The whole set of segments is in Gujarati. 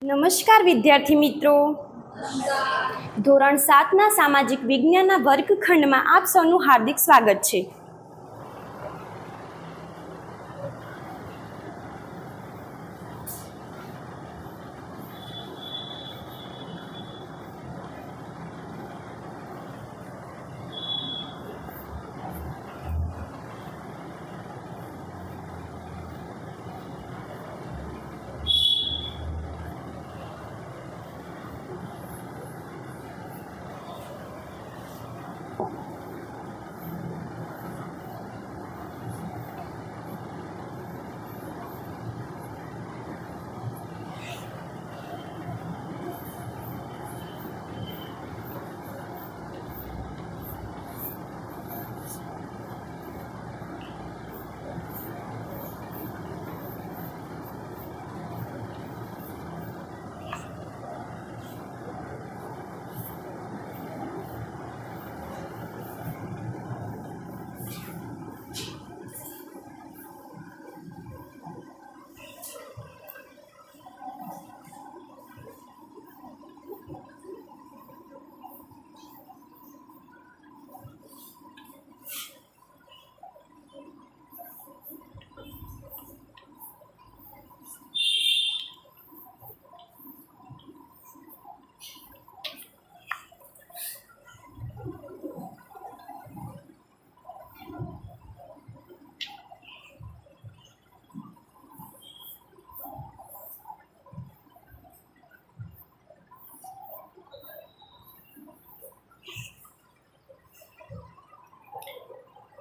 નમસ્કાર વિદ્યાર્થી મિત્રો, ધોરણ 7ના સામાજિક વિજ્ઞાનના વર્ગખંડમાં આપ સૌનું હાર્દિક સ્વાગત છે.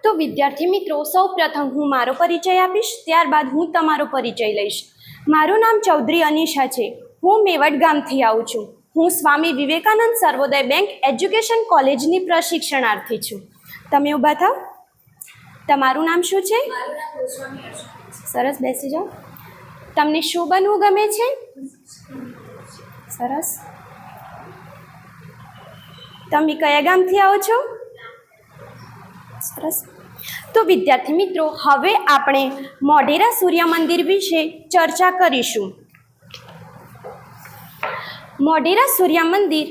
તો વિદ્યાર્થી મિત્રો, સૌ પ્રથમ હું મારો પરિચય આપીશ, ત્યારબાદ હું તમારો પરિચય લઈશ. મારું નામ ચૌધરી અનિશા છે. હું મેવડ ગામથી આવું છું. હું સ્વામી વિવેકાનંદ સર્વોદય બેંક એજ્યુકેશન કોલેજની પ્રશિક્ષણાર્થી છું. તમે ઊભા થાવ. તમારું નામ શું છે? સરસ, બેસી જાઓ. તમને શું બનવું ગમે છે? સરસ. તમે કયા ગામથી આવો છો? સરસ. તો વિદ્યાર્થી મિત્રો, હવે આપણે મોઢેરા સૂર્ય મંદિર વિશે ચર્ચા કરીશું. મોઢેરા સૂર્ય મંદિર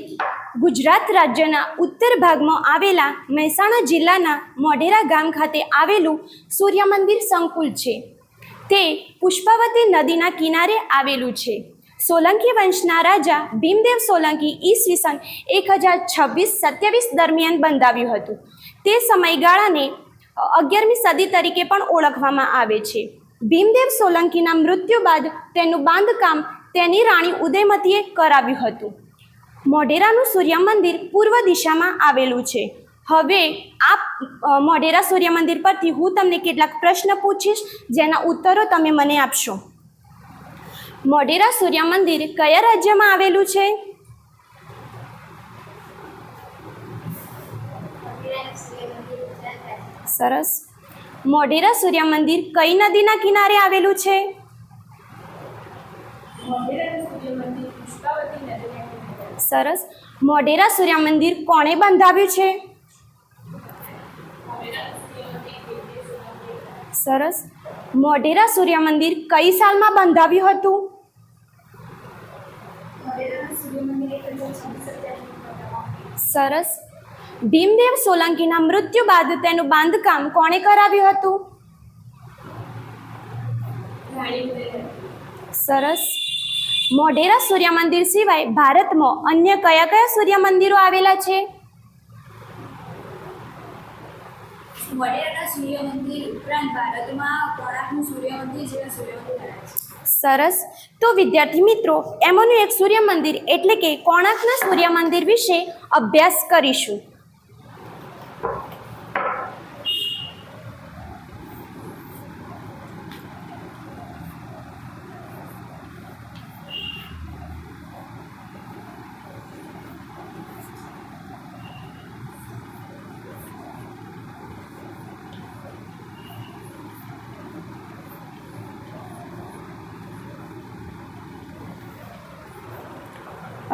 ગુજરાત રાજ્યના ઉત્તર ભાગમાં આવેલા મહેસાણા જિલ્લાના મોઢેરા ગામ ખાતે આવેલું સૂર્ય મંદિર સંકુલ છે. તે પુષ્પાવતી નદીના કિનારે આવેલું છે. સોલંકી વંશના રાજા ભીમદેવ સોલંકી ઈસવીસન 1026-27 દરમિયાન બંધાવ્યું હતું. તે સમયગાળાને 11મી સદી તરીકે પણ ઓળખવામાં આવે છે. ભીમદેવ સોલંકીના મૃત્યુ બાદ તેનું બાંધકામ તેની રાણી ઉદયમતીએ કરાવ્યું હતું. મોઢેરાનું સૂર્ય મંદિર પૂર્વ દિશામાં આવેલું છે. હવે આ મોઢેરા સૂર્ય મંદિર પરથી હું તમને કેટલાક પ્રશ્ન પૂછીશ, જેના ઉત્તરો તમે મને આપશો. મોઢેરા સૂર્ય મંદિર કયા રાજ્યમાં આવેલું છે? સરસ. મોઢેરા સૂર્ય મંદિર કઈ નદીના કિનારે આવેલું છે? સરસ. મોઢેરા સૂર્ય મંદિર કોણે બંધાવ્યું છે? સરસ. મોઢેરા સૂર્ય મંદિર કઈ સાલમાં બંધાવ્યું હતું? સરસ. ભીમદેવ સોલંકીના મૃત્યુ બાદ તેનું બાંધકામ કોણે કરાવ્યું હતું? સરસ. મોઢેરા સૂર્ય મંદિર સિવાય ભારતમાં અન્ય કયા કયા સૂર્ય મંદિરો આવેલા છે? મોઢેરાના સૂર્ય મંદિર ઉપરાંત ભારતમાં કોણાર્કનું સૂર્ય મંદિર જેવા સૂર્ય મંદિર છે. સરસ. તો વિદ્યાર્થી મિત્રો, એમાંનું એક સૂર્ય મંદિર એટલે કે કોણાર્કના સૂર્ય મંદિર વિશે અભ્યાસ કરીશું.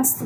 અસ્તુ.